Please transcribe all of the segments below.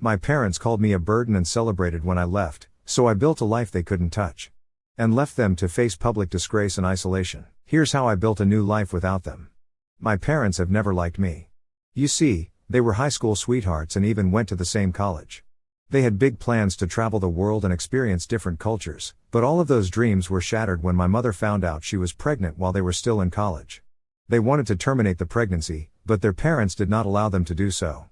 My parents called me a burden and celebrated when I left, so I built a life they couldn't touch. And left them to face public disgrace and isolation. Here's how I built a new life without them. My parents have never liked me. You see, they were high school sweethearts and even went to the same college. They had big plans to travel the world and experience different cultures, but all of those dreams were shattered when my mother found out she was pregnant while they were still in college. They wanted to terminate the pregnancy, but their parents did not allow them to do so.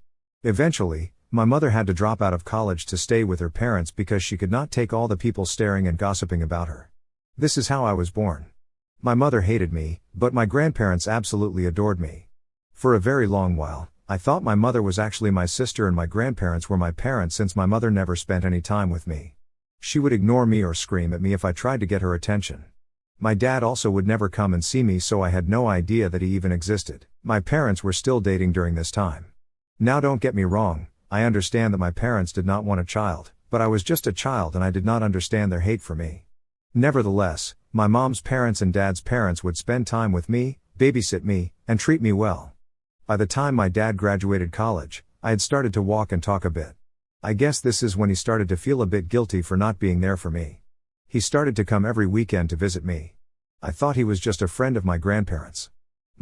Eventually, my mother had to drop out of college to stay with her parents because she could not take all the people staring and gossiping about her. This is how I was born. My mother hated me, but my grandparents absolutely adored me. For a very long while, I thought my mother was actually my sister and my grandparents were my parents since my mother never spent any time with me. She would ignore me or scream at me if I tried to get her attention. My dad also would never come and see me, so I had no idea that he even existed. My parents were still dating during this time. Now don't get me wrong, I understand that my parents did not want a child, but I was just a child and I did not understand their hate for me. Nevertheless, my mom's parents and dad's parents would spend time with me, babysit me, and treat me well. By the time my dad graduated college, I had started to walk and talk a bit. I guess this is when he started to feel a bit guilty for not being there for me. He started to come every weekend to visit me. I thought he was just a friend of my grandparents.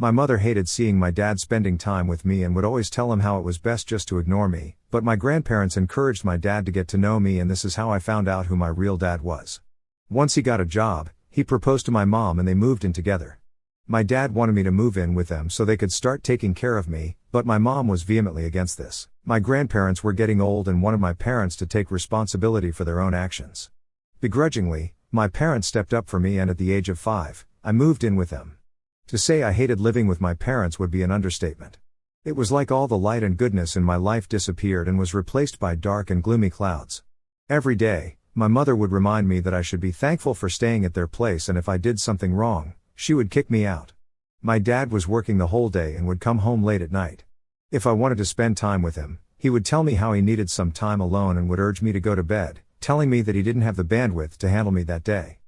My mother hated seeing my dad spending time with me and would always tell him how it was best just to ignore me, but my grandparents encouraged my dad to get to know me, and this is how I found out who my real dad was. Once he got a job, he proposed to my mom and they moved in together. My dad wanted me to move in with them so they could start taking care of me, but my mom was vehemently against this. My grandparents were getting old and wanted my parents to take responsibility for their own actions. Begrudgingly, my parents stepped up for me, and at the age of 5, I moved in with them. To say I hated living with my parents would be an understatement. It was like all the light and goodness in my life disappeared and was replaced by dark and gloomy clouds. Every day, my mother would remind me that I should be thankful for staying at their place, and if I did something wrong, she would kick me out. My dad was working the whole day and would come home late at night. If I wanted to spend time with him, he would tell me how he needed some time alone and would urge me to go to bed, telling me that he didn't have the bandwidth to handle me that day.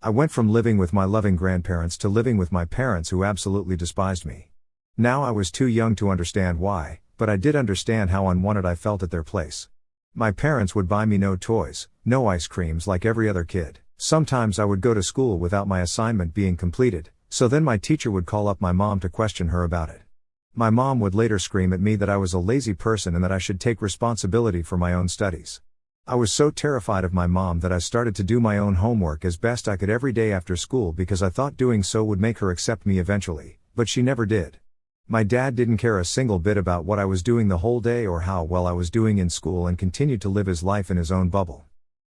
I went from living with my loving grandparents to living with my parents who absolutely despised me. Now I was too young to understand why, but I did understand how unwanted I felt at their place. My parents would buy me no toys, no ice creams like every other kid. Sometimes I would go to school without my assignment being completed, so then my teacher would call up my mom to question her about it. My mom would later scream at me that I was a lazy person and that I should take responsibility for my own studies. I was so terrified of my mom that I started to do my own homework as best I could every day after school because I thought doing so would make her accept me eventually, but she never did. My dad didn't care a single bit about what I was doing the whole day or how well I was doing in school and continued to live his life in his own bubble.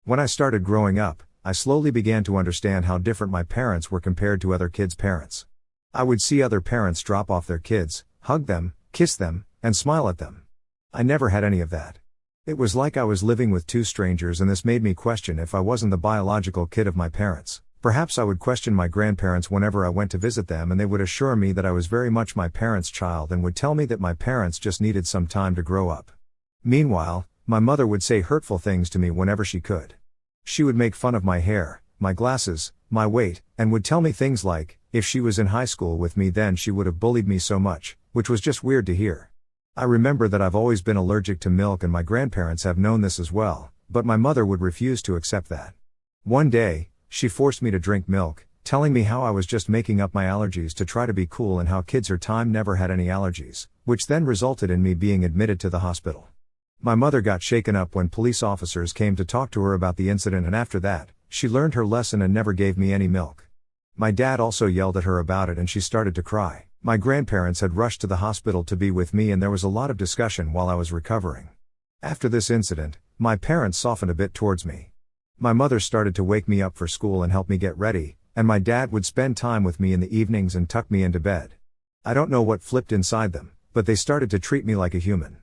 When I started growing up, I slowly began to understand how different my parents were compared to other kids' parents. I would see other parents drop off their kids, hug them, kiss them, and smile at them. I never had any of that. It was like I was living with two strangers, and this made me question if I wasn't the biological kid of my parents. Perhaps I would question my grandparents whenever I went to visit them, and they would assure me that I was very much my parents' child and would tell me that my parents just needed some time to grow up. Meanwhile, my mother would say hurtful things to me whenever she could. She would make fun of my hair, my glasses, my weight, and would tell me things like, if she was in high school with me then she would have bullied me so much, which was just weird to hear. I remember that I've always been allergic to milk, and my grandparents have known this as well, but my mother would refuse to accept that. One day, she forced me to drink milk, telling me how I was just making up my allergies to try to be cool and how kids her time never had any allergies, which then resulted in me being admitted to the hospital. My mother got shaken up when police officers came to talk to her about the incident, and after that, she learned her lesson and never gave me any milk. My dad also yelled at her about it and she started to cry. My grandparents had rushed to the hospital to be with me and there was a lot of discussion while I was recovering. After this incident, my parents softened a bit towards me. My mother started to wake me up for school and help me get ready, and my dad would spend time with me in the evenings and tuck me into bed. I don't know what flipped inside them, but they started to treat me like a human.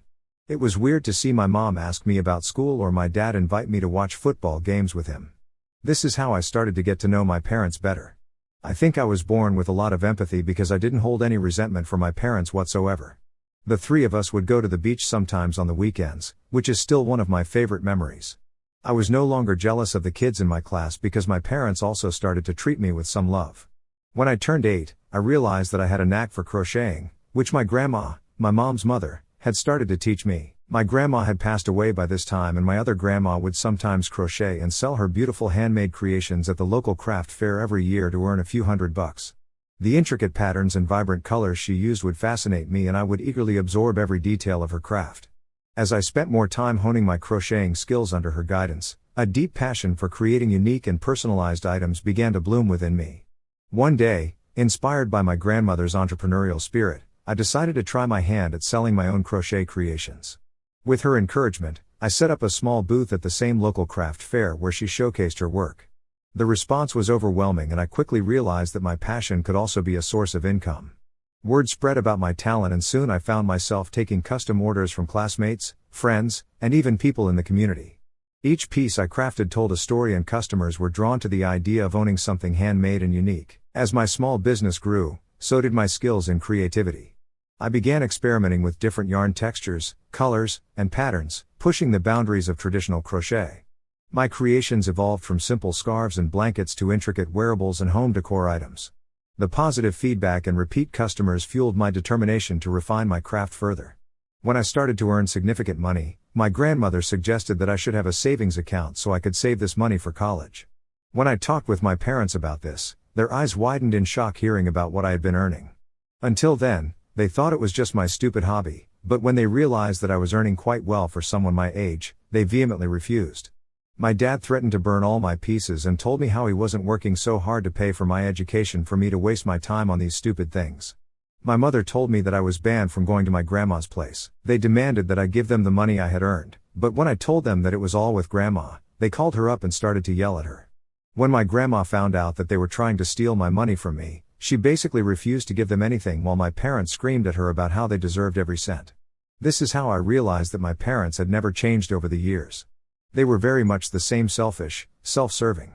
It was weird to see my mom ask me about school or my dad invite me to watch football games with him. This is how I started to get to know my parents better. I think I was born with a lot of empathy because I didn't hold any resentment for my parents whatsoever. The three of us would go to the beach sometimes on the weekends, which is still one of my favorite memories. I was no longer jealous of the kids in my class because my parents also started to treat me with some love. When I turned 8, I realized that I had a knack for crocheting, which my grandma, my mom's mother, had started to teach me. My grandma had passed away by this time, and my other grandma would sometimes crochet and sell her beautiful handmade creations at the local craft fair every year to earn a few $100. The intricate patterns and vibrant colors she used would fascinate me, and I would eagerly absorb every detail of her craft. As I spent more time honing my crocheting skills under her guidance, a deep passion for creating unique and personalized items began to bloom within me. One day, inspired by my grandmother's entrepreneurial spirit, I decided to try my hand at selling my own crochet creations. With her encouragement, I set up a small booth at the same local craft fair where she showcased her work. The response was overwhelming, and I quickly realized that my passion could also be a source of income. Word spread about my talent, and soon I found myself taking custom orders from classmates, friends, and even people in the community. Each piece I crafted told a story, and customers were drawn to the idea of owning something handmade and unique. As my small business grew, so did my skills and creativity. I began experimenting with different yarn textures, colors, and patterns, pushing the boundaries of traditional crochet. My creations evolved from simple scarves and blankets to intricate wearables and home decor items. The positive feedback and repeat customers fueled my determination to refine my craft further. When I started to earn significant money, my grandmother suggested that I should have a savings account so I could save this money for college. When I talked with my parents about this, their eyes widened in shock hearing about what I had been earning. Until then, they thought it was just my stupid hobby, but when they realized that I was earning quite well for someone my age, they vehemently refused. My dad threatened to burn all my pieces and told me how he wasn't working so hard to pay for my education for me to waste my time on these stupid things. My mother told me that I was banned from going to my grandma's place. They demanded that I give them the money I had earned, but when I told them that it was all with grandma, they called her up and started to yell at her. When my grandma found out that they were trying to steal my money from me, she basically refused to give them anything, while my parents screamed at her about how they deserved every cent. This is how I realized that my parents had never changed over the years. They were very much the same selfish, self-serving.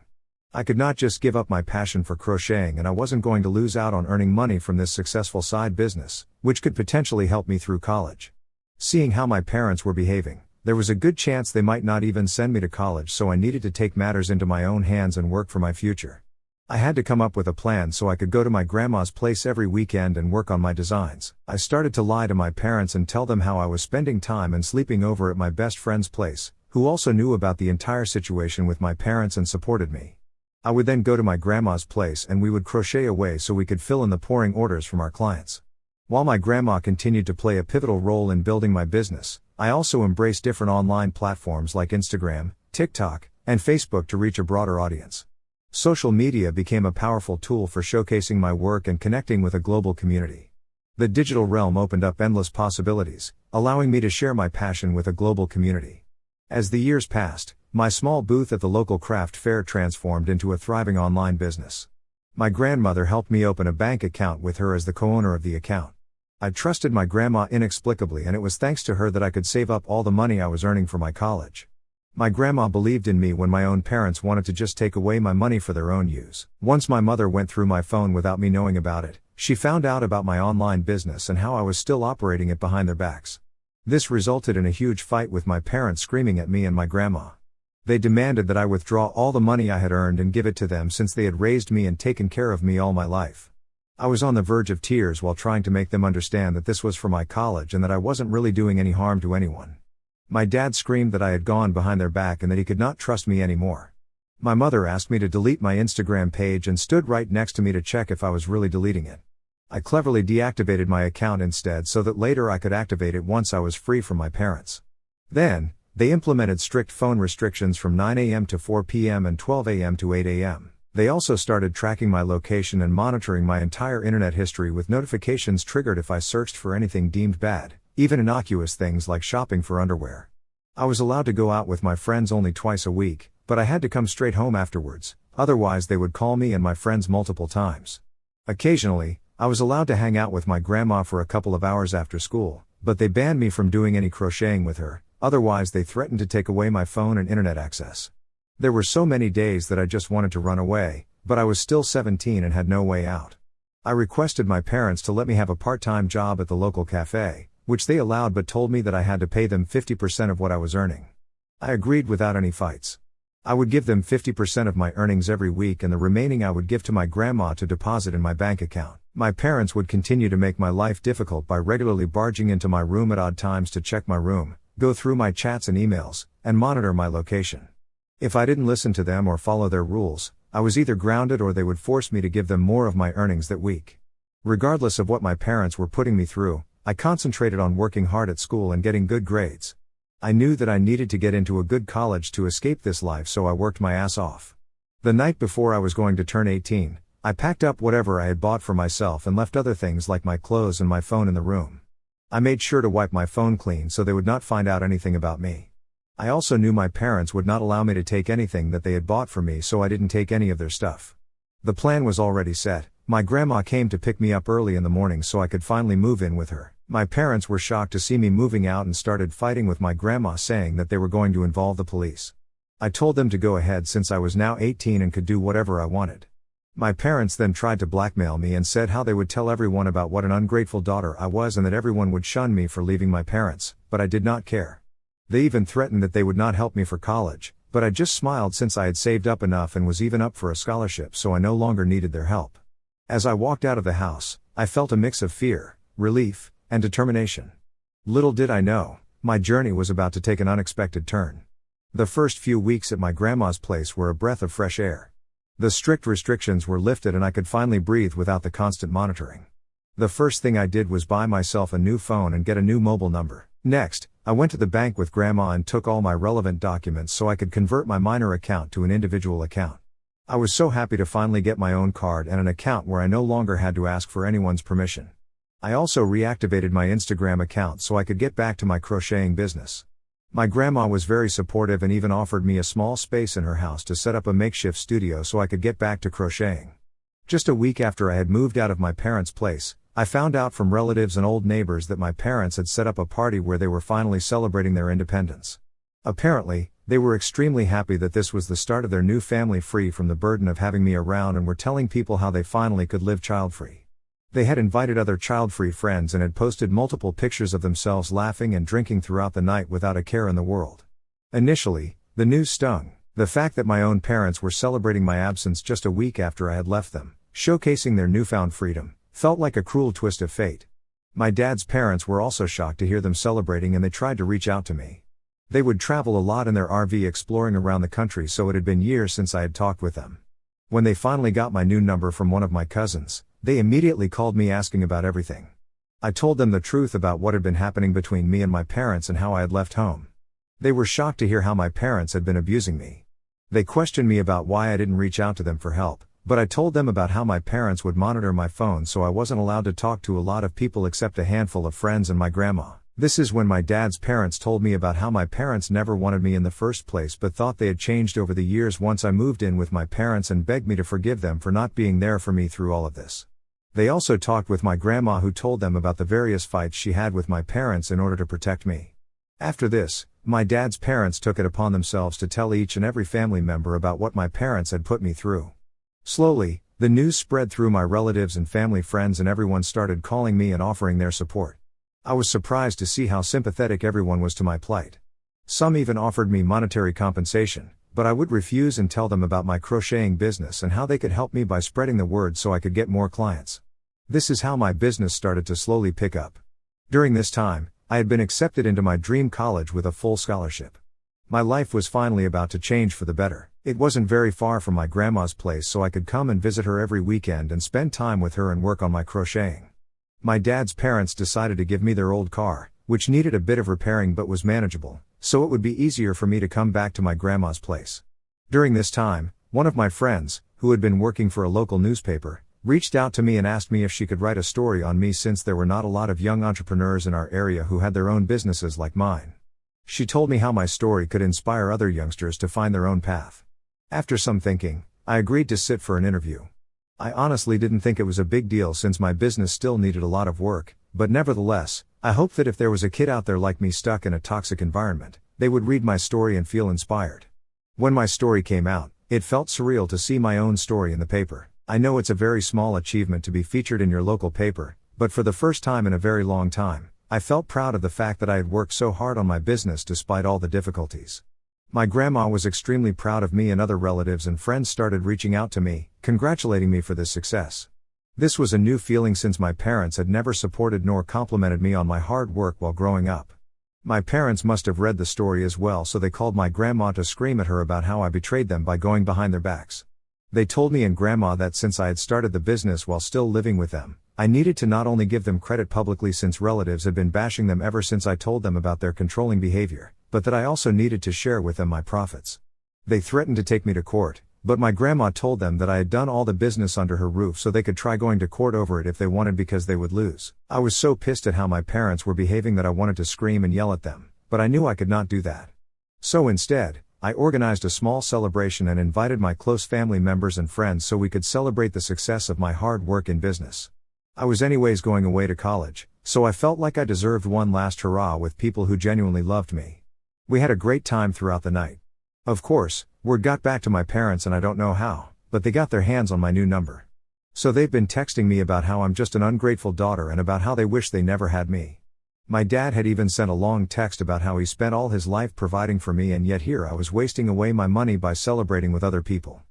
I could not just give up my passion for crocheting, and I wasn't going to lose out on earning money from this successful side business, which could potentially help me through college. Seeing how my parents were behaving, there was a good chance they might not even send me to college, so I needed to take matters into my own hands and work for my future. I had to come up with a plan so I could go to my grandma's place every weekend and work on my designs. I started to lie to my parents and tell them how I was spending time and sleeping over at my best friend's place, who also knew about the entire situation with my parents and supported me. I would then go to my grandma's place and we would crochet away so we could fill in the pouring orders from our clients. While my grandma continued to play a pivotal role in building my business, I also embraced different online platforms like Instagram, TikTok, and Facebook to reach a broader audience. Social media became a powerful tool for showcasing my work and connecting with a global community. The digital realm opened up endless possibilities, allowing me to share my passion with a global community. As the years passed, my small booth at the local craft fair transformed into a thriving online business. My grandmother helped me open a bank account with her as the co-owner of the account. I trusted my grandma inexplicably, and it was thanks to her that I could save up all the money I was earning for my college. My grandma believed in me when my own parents wanted to just take away my money for their own use. Once my mother went through my phone without me knowing about it, she found out about my online business and how I was still operating it behind their backs. This resulted in a huge fight with my parents screaming at me and my grandma. They demanded that I withdraw all the money I had earned and give it to them, since they had raised me and taken care of me all my life. I was on the verge of tears while trying to make them understand that this was for my college and that I wasn't really doing any harm to anyone. My dad screamed that I had gone behind their back and that he could not trust me anymore. My mother asked me to delete my Instagram page and stood right next to me to check if I was really deleting it. I cleverly deactivated my account instead so that later I could activate it once I was free from my parents. Then, they implemented strict phone restrictions from 9 a.m. to 4 p.m. and 12 a.m. to 8 a.m. They also started tracking my location and monitoring my entire internet history, with notifications triggered if I searched for anything deemed bad, even innocuous things like shopping for underwear. I was allowed to go out with my friends only twice a week, but I had to come straight home afterwards, otherwise they would call me and my friends multiple times. Occasionally, I was allowed to hang out with my grandma for a couple of hours after school, but they banned me from doing any crocheting with her, otherwise they threatened to take away my phone and internet access. There were so many days that I just wanted to run away, but I was still 17 and had no way out. I requested my parents to let me have a part-time job at the local cafe, which they allowed, but told me that I had to pay them 50% of what I was earning. I agreed without any fights. I would give them 50% of my earnings every week, and the remaining I would give to my grandma to deposit in my bank account. My parents would continue to make my life difficult by regularly barging into my room at odd times to check my room, go through my chats and emails, and monitor my location. If I didn't listen to them or follow their rules, I was either grounded or they would force me to give them more of my earnings that week. Regardless of what my parents were putting me through, I concentrated on working hard at school and getting good grades. I knew that I needed to get into a good college to escape this life, so I worked my ass off. The night before I was going to turn 18, I packed up whatever I had bought for myself and left other things like my clothes and my phone in the room. I made sure to wipe my phone clean so they would not find out anything about me. I also knew my parents would not allow me to take anything that they had bought for me, so I didn't take any of their stuff. The plan was already set. My grandma came to pick me up early in the morning so I could finally move in with her. My parents were shocked to see me moving out and started fighting with my grandma, saying that they were going to involve the police. I told them to go ahead since I was now 18 and could do whatever I wanted. My parents then tried to blackmail me and said how they would tell everyone about what an ungrateful daughter I was and that everyone would shun me for leaving my parents, but I did not care. They even threatened that they would not help me for college, but I just smiled since I had saved up enough and was even up for a scholarship, so I no longer needed their help. As I walked out of the house, I felt a mix of fear, relief, and determination. Little did I know, my journey was about to take an unexpected turn. The first few weeks at my grandma's place were a breath of fresh air. The strict restrictions were lifted and I could finally breathe without the constant monitoring. The first thing I did was buy myself a new phone and get a new mobile number. Next, I went to the bank with grandma and took all my relevant documents so I could convert my minor account to an individual account. I was so happy to finally get my own card and an account where I no longer had to ask for anyone's permission. I also reactivated my Instagram account so I could get back to my crocheting business. My grandma was very supportive and even offered me a small space in her house to set up a makeshift studio so I could get back to crocheting. Just a week after I had moved out of my parents' place, I found out from relatives and old neighbors that my parents had set up a party where they were finally celebrating their independence. Apparently, they were extremely happy that this was the start of their new family free from the burden of having me around and were telling people how they finally could live child-free. They had invited other child-free friends and had posted multiple pictures of themselves laughing and drinking throughout the night without a care in the world. Initially, the news stung. The fact that my own parents were celebrating my absence just a week after I had left them, showcasing their newfound freedom, felt like a cruel twist of fate. My dad's parents were also shocked to hear them celebrating and they tried to reach out to me. They would travel a lot in their RV exploring around the country, so it had been years since I had talked with them. When they finally got my new number from one of my cousins, they immediately called me asking about everything. I told them the truth about what had been happening between me and my parents and how I had left home. They were shocked to hear how my parents had been abusing me. They questioned me about why I didn't reach out to them for help, but I told them about how my parents would monitor my phone so I wasn't allowed to talk to a lot of people except a handful of friends and my grandma. This is when my dad's parents told me about how my parents never wanted me in the first place but thought they had changed over the years once I moved in with my parents and begged me to forgive them for not being there for me through all of this. They also talked with my grandma, who told them about the various fights she had with my parents in order to protect me. After this, my dad's parents took it upon themselves to tell each and every family member about what my parents had put me through. Slowly, the news spread through my relatives and family friends and everyone started calling me and offering their support. I was surprised to see how sympathetic everyone was to my plight. Some even offered me monetary compensation, but I would refuse and tell them about my crocheting business and how they could help me by spreading the word so I could get more clients. This is how my business started to slowly pick up. During this time, I had been accepted into my dream college with a full scholarship. My life was finally about to change for the better. It wasn't very far from my grandma's place, so I could come and visit her every weekend and spend time with her and work on my crocheting. My dad's parents decided to give me their old car, which needed a bit of repairing but was manageable, so it would be easier for me to come back to my grandma's place. During this time, one of my friends, who had been working for a local newspaper, reached out to me and asked me if she could write a story on me since there were not a lot of young entrepreneurs in our area who had their own businesses like mine. She told me how my story could inspire other youngsters to find their own path. After some thinking, I agreed to sit for an interview. I honestly didn't think it was a big deal since my business still needed a lot of work, but nevertheless, I hoped that if there was a kid out there like me stuck in a toxic environment, they would read my story and feel inspired. When my story came out, it felt surreal to see my own story in the paper. I know it's a very small achievement to be featured in your local paper, but for the first time in a very long time, I felt proud of the fact that I had worked so hard on my business despite all the difficulties. My grandma was extremely proud of me and other relatives and friends started reaching out to me, congratulating me for this success. This was a new feeling since my parents had never supported nor complimented me on my hard work while growing up. My parents must have read the story as well, so they called my grandma to scream at her about how I betrayed them by going behind their backs. They told me and grandma that since I had started the business while still living with them, I needed to not only give them credit publicly since relatives had been bashing them ever since I told them about their controlling behavior, but that I also needed to share with them my profits. They threatened to take me to court, but my grandma told them that I had done all the business under her roof so they could try going to court over it if they wanted because they would lose. I was so pissed at how my parents were behaving that I wanted to scream and yell at them, but I knew I could not do that. So instead, I organized a small celebration and invited my close family members and friends so we could celebrate the success of my hard work in business. I was anyways going away to college, so I felt like I deserved one last hurrah with people who genuinely loved me. We had a great time throughout the night. Of course, word got back to my parents and I don't know how, but they got their hands on my new number. So they've been texting me about how I'm just an ungrateful daughter and about how they wish they never had me. My dad had even sent a long text about how he spent all his life providing for me and yet here I was wasting away my money by celebrating with other people.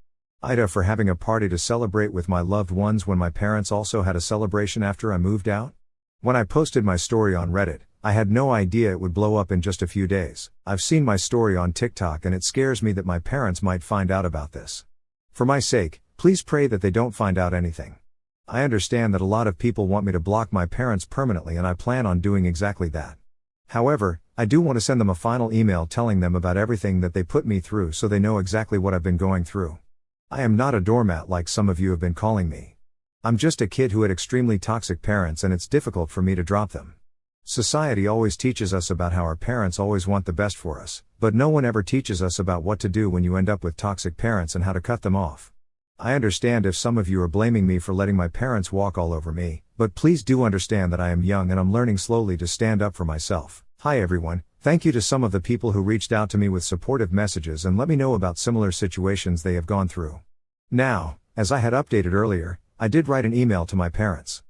Ida for having a party to celebrate with my loved ones when my parents also had a celebration after I moved out. When I posted my story on Reddit, I had no idea it would blow up in just a few days. I've seen my story on TikTok and it scares me that my parents might find out about this. For my sake, please pray that they don't find out anything. I understand that a lot of people want me to block my parents permanently and I plan on doing exactly that. However, I do want to send them a final email telling them about everything that they put me through so they know exactly what I've been going through. I am not a doormat like some of you have been calling me. I'm just a kid who had extremely toxic parents and it's difficult for me to drop them. Society always teaches us about how our parents always want the best for us, but no one ever teaches us about what to do when you end up with toxic parents and how to cut them off. I understand if some of you are blaming me for letting my parents walk all over me, but please do understand that I am young and I'm learning slowly to stand up for myself. Hi everyone, thank you to some of the people who reached out to me with supportive messages and let me know about similar situations they have gone through. Now, as I had updated earlier, I did write an email to my parents.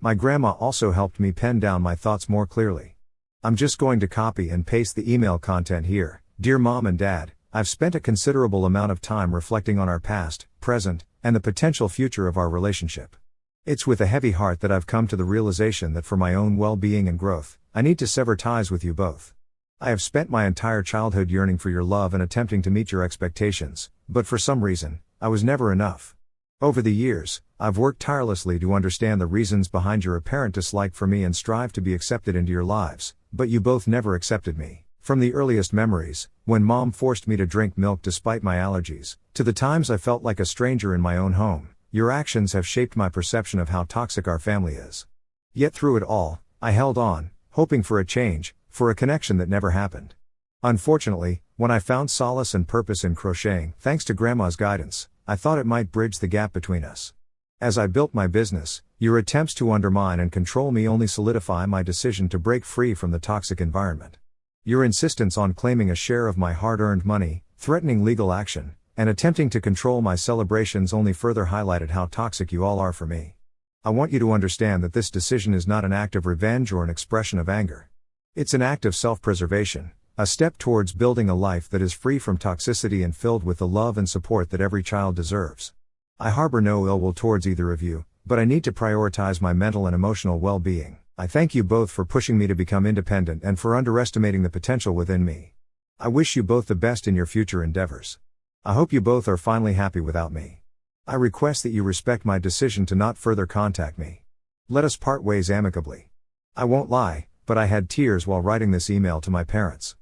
My grandma also helped me pen down my thoughts more clearly. I'm just going to copy and paste the email content here. Dear Mom and Dad, I've spent a considerable amount of time reflecting on our past, present, and the potential future of our relationship. It's with a heavy heart that I've come to the realization that for my own well-being and growth, I need to sever ties with you both. I have spent my entire childhood yearning for your love and attempting to meet your expectations, but for some reason, I was never enough. Over the years, I've worked tirelessly to understand the reasons behind your apparent dislike for me and strive to be accepted into your lives, but you both never accepted me. From the earliest memories, when Mom forced me to drink milk despite my allergies, to the times I felt like a stranger in my own home, your actions have shaped my perception of how toxic our family is. Yet through it all, I held on, hoping for a change, for a connection that never happened. Unfortunately, when I found solace and purpose in crocheting, thanks to Grandma's guidance, I thought it might bridge the gap between us. As I built my business, your attempts to undermine and control me only solidify my decision to break free from the toxic environment. Your insistence on claiming a share of my hard-earned money, threatening legal action, and attempting to control my celebrations only further highlighted how toxic you all are for me. I want you to understand that this decision is not an act of revenge or an expression of anger. It's an act of self-preservation, a step towards building a life that is free from toxicity and filled with the love and support that every child deserves. I harbor no ill will towards either of you, but I need to prioritize my mental and emotional well-being. I thank you both for pushing me to become independent and for underestimating the potential within me. I wish you both the best in your future endeavors. I hope you both are finally happy without me. I request that you respect my decision to not further contact me. Let us part ways amicably. I won't lie, but I had tears while writing this email to my parents.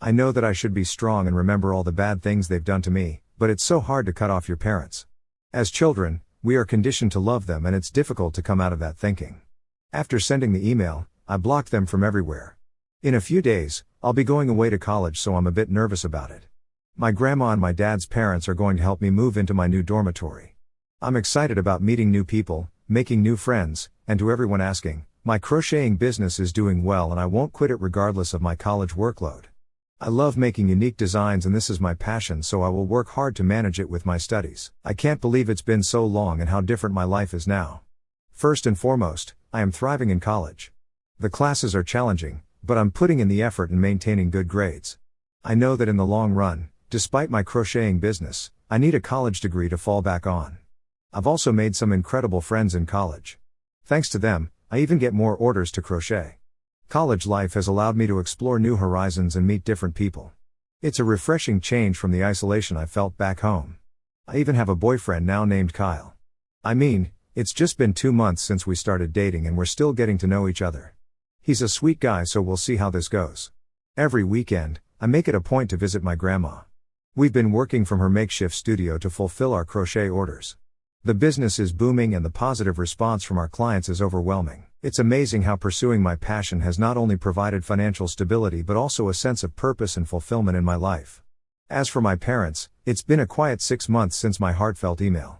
I know that I should be strong and remember all the bad things they've done to me, but it's so hard to cut off your parents. As children, we are conditioned to love them and it's difficult to come out of that thinking. After sending the email, I blocked them from everywhere. In a few days, I'll be going away to college, so I'm a bit nervous about it. My grandma and my dad's parents are going to help me move into my new dormitory. I'm excited about meeting new people, making new friends, and to everyone asking, my crocheting business is doing well and I won't quit it regardless of my college workload. I love making unique designs and this is my passion, so I will work hard to manage it with my studies. I can't believe it's been so long and how different my life is now. First and foremost, I am thriving in college. The classes are challenging, but I'm putting in the effort and maintaining good grades. I know that in the long run, despite my crocheting business, I need a college degree to fall back on. I've also made some incredible friends in college. Thanks to them, I even get more orders to crochet. College life has allowed me to explore new horizons and meet different people. It's a refreshing change from the isolation I felt back home. I even have a boyfriend now named Kyle. I mean, it's just been 2 months since we started dating and we're still getting to know each other. He's a sweet guy, so we'll see how this goes. Every weekend, I make it a point to visit my grandma. We've been working from her makeshift studio to fulfill our crochet orders. The business is booming and the positive response from our clients is overwhelming. It's amazing how pursuing my passion has not only provided financial stability but also a sense of purpose and fulfillment in my life. As for my parents, it's been a quiet 6 months since my heartfelt email.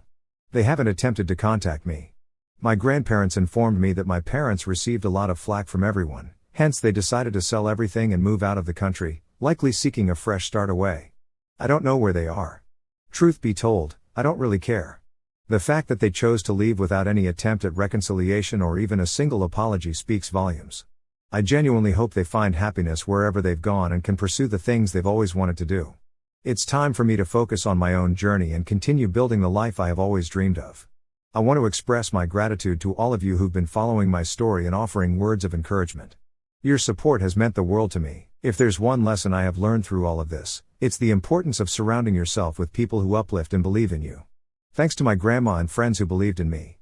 They haven't attempted to contact me. My grandparents informed me that my parents received a lot of flack from everyone, hence they decided to sell everything and move out of the country, likely seeking a fresh start away. I don't know where they are. Truth be told, I don't really care. The fact that they chose to leave without any attempt at reconciliation or even a single apology speaks volumes. I genuinely hope they find happiness wherever they've gone and can pursue the things they've always wanted to do. It's time for me to focus on my own journey and continue building the life I have always dreamed of. I want to express my gratitude to all of you who've been following my story and offering words of encouragement. Your support has meant the world to me. If there's one lesson I have learned through all of this, it's the importance of surrounding yourself with people who uplift and believe in you. Thanks to my grandma and friends who believed in me.